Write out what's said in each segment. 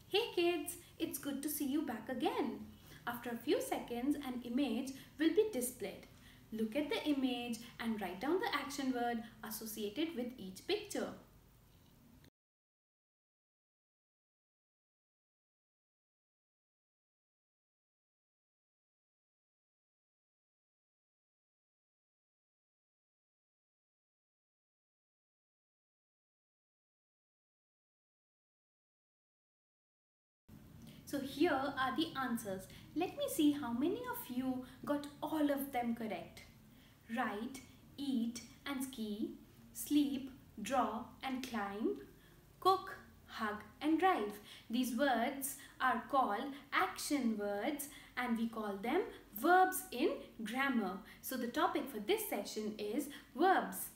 Hey kids, it's good to see you back again. After a few seconds, an image will be displayed. Look at the image and write down the action word associated with each picture. So here are the answers. Let me see how many of you got all of them correct. Write, eat and ski, sleep, draw and climb, cook, hug and drive. These words are called action words and we call them verbs in grammar. So the topic for this session is verbs.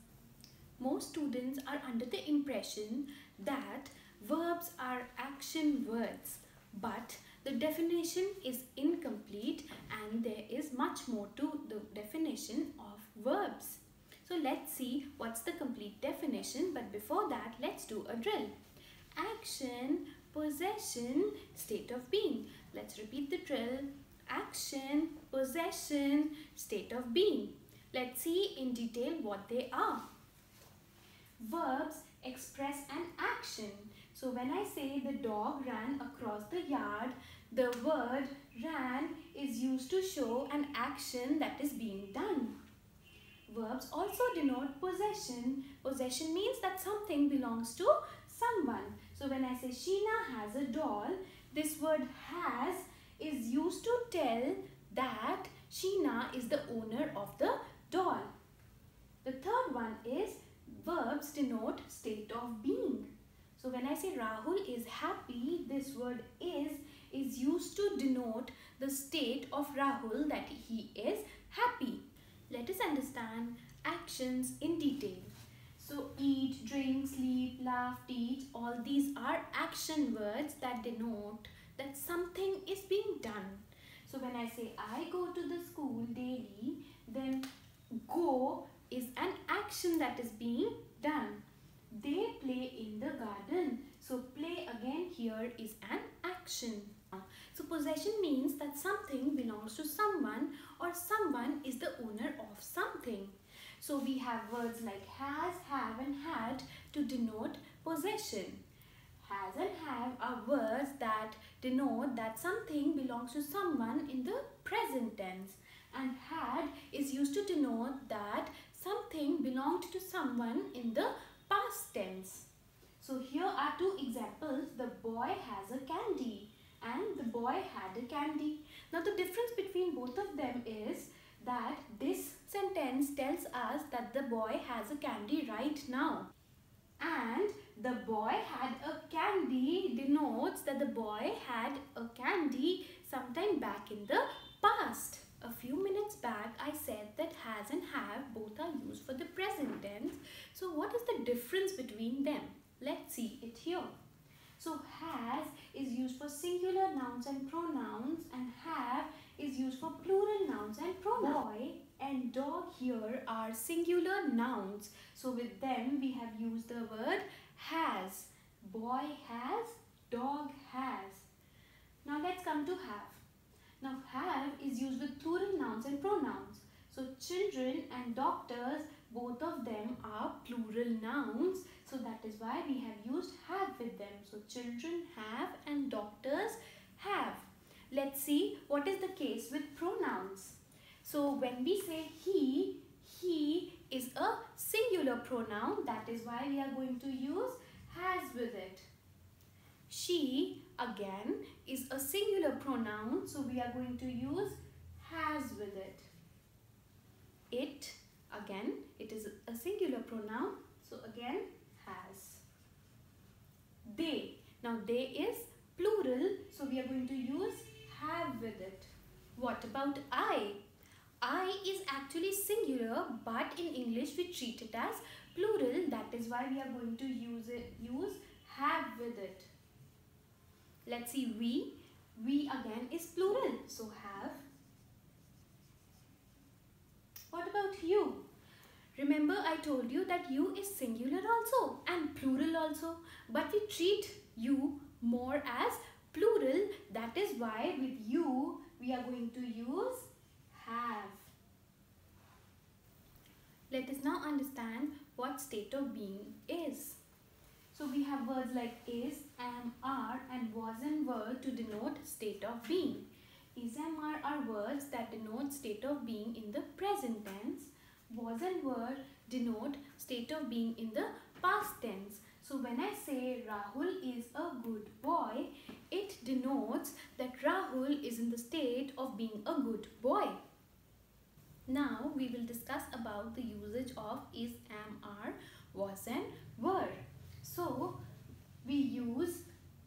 Most students are under the impression that verbs are action words, but the definition is incomplete and there is much more to the definition of verbs. So let's see what's the complete definition, but before that let's do a drill. Action, possession, state of being. Let's repeat the drill. Action, possession, state of being. Let's see in detail what they are. Verbs express an action. So when I say the dog ran across the yard, the word ran is used to show an action that is being done. Verbs also denote possession. Possession means that something belongs to someone. So when I say Sheena has a doll, this word has is used to tell that Sheena is the owner of the doll. The third one is verbs denote state of being. So when I say Rahul is happy, this word is used to denote the state of Rahul that he is happy. Let us understand actions in detail. So eat, drink, sleep, laugh, teach, all these are action words that denote that something is being done. So when I say I go to the school daily, then go is an action that is being done. They play in the garden. So play again here is an action. So possession means that something belongs to someone or someone is the owner of something. So we have words like has, have and had to denote possession. Has and have are words that denote that something belongs to someone in the present tense. And had is used to denote that something belonged to someone in the past tense. So here are two examples. The boy has a candy and the boy had a candy. Now the difference between both of them is that this sentence tells us that the boy has a candy right now. And the boy had a candy denotes that the boy had a candy sometime back in the past. A few minutes back I said that has and have both are used for the present tense. So what is the difference between them? Let's see it here. So has is used for singular nouns and pronouns and have is used for plural nouns and pronouns. Boy and dog here are singular nouns. So with them we have used the word has. Boy has, dog has. Now let's come to have. Now have is used with plural nouns and pronouns. So children and doctors, both of them are plural nouns. So that is why we have used have with them. So children have and doctors have. Let's see what is the case with pronouns. So when we say he is a singular pronoun. That is why we are going to use has with it. She again is a singular pronoun, so we are going to use has with it. It again, it is a singular pronoun, so again has. They, now they is plural, so we are going to use have with it. What about I? I is actually singular, but in English we treat it as plural. That is why we are going to use have with it. Let's see we. We again is plural, so have. What about you? Remember I told you that you is singular also and plural also, but we treat you more as That is why with you we are going to use have. Let us now understand what state of being is. So we have words like is, am, are and was and were to denote state of being. Is, am, are words that denote state of being in the present tense. Was and were denote state of being in the past tense. So when I say Rahul is a good boy, it denotes that Rahul is in the state of being a good boy. Now we will discuss about the usage of is, am, are, was and were. So we use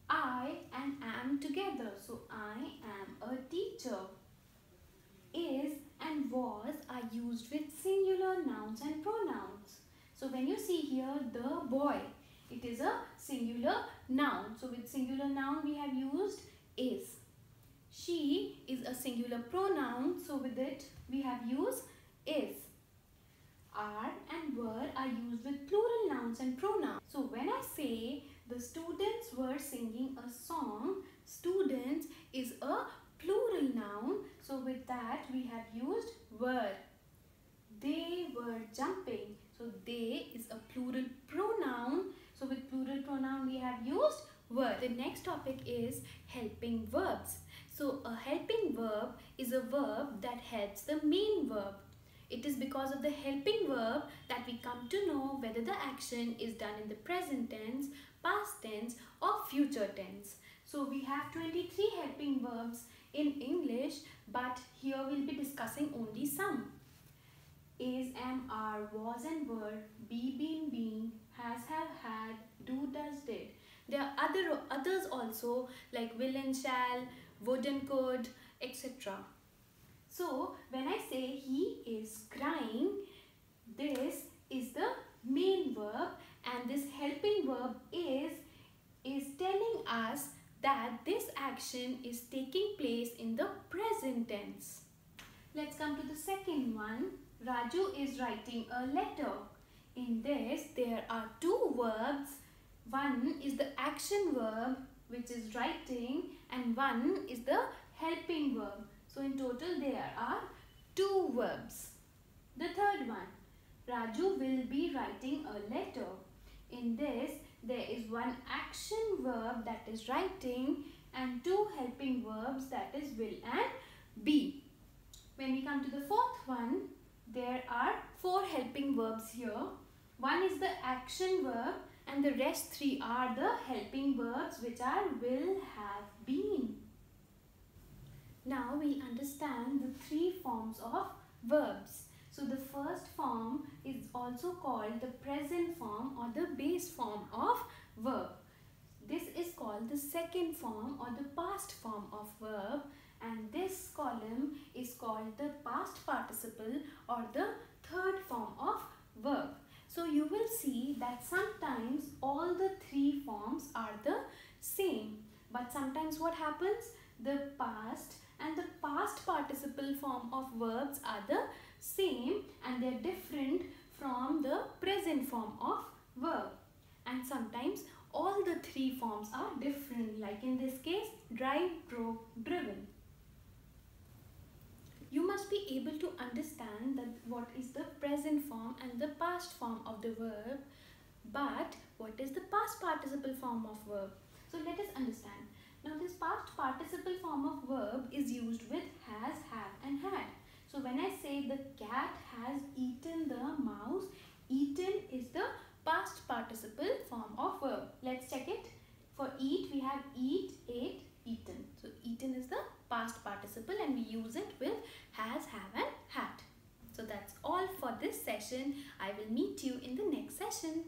I and am together. So I am a teacher. Is and was are used with singular nouns and pronouns. So when you see here the boy, it is a singular noun. So with singular noun we have used is. She is a singular pronoun. So with it we have used is. Are and were are used with plural nouns and pronouns. So when I say the students were singing a song, students is a plural noun. So with that we have used were. They were jumping. So they is a plural pronoun. So with plural pronoun we have used were. The next topic is helping verbs. So a helping verb is a verb that helps the main verb. It is because of the helping verb that we come to know whether the action is done in the present tense, past tense or future tense. So we have 23 helping verbs in English, but here we'll be discussing only some. Is, am, are, was and were, be, been, being, has, have, had, do, does, did. There are others also like will and shall, would and could, etc. So when I say he is crying, this is the main verb and this helping verb is telling us that this action is taking place in the present tense. Let's come to the second one. Raju is writing a letter. In this there are two verbs. One is the action verb which is writing and one is the helping verb. So in total there are two verbs. The third one, Raju will be writing a letter. In this there is one action verb that is writing and two helping verbs that is will and be. When we come to the fourth one, there are four helping verbs here. One is the action verb and the rest three are the helping verbs which are will, have, been. Now we understand the three forms of verbs. So the first form is also called the present form or the base form of verb. This is called the second form or the past form of verb, and this column is called the past participle or the third form of verb. So you will see that sometimes all the three forms are the same, but sometimes what happens? The past and the past participle form of verbs are the same and they are different from the present form of verb. And sometimes all the three forms are different, like in this case, drive, drove, driven. You must be able to understand that what is the present form and the past form of the verb, but what is the past participle form of verb? So let us understand. Now this past participle form of verb is used with has, have and had. So when I say the cat has eaten the mouse, eaten is the past participle form of verb. Let's check it. For eat we have eat, ate, eaten. So eaten is the past participle and we use it with has, have and had. So that's all for this session. I will meet you in the next session.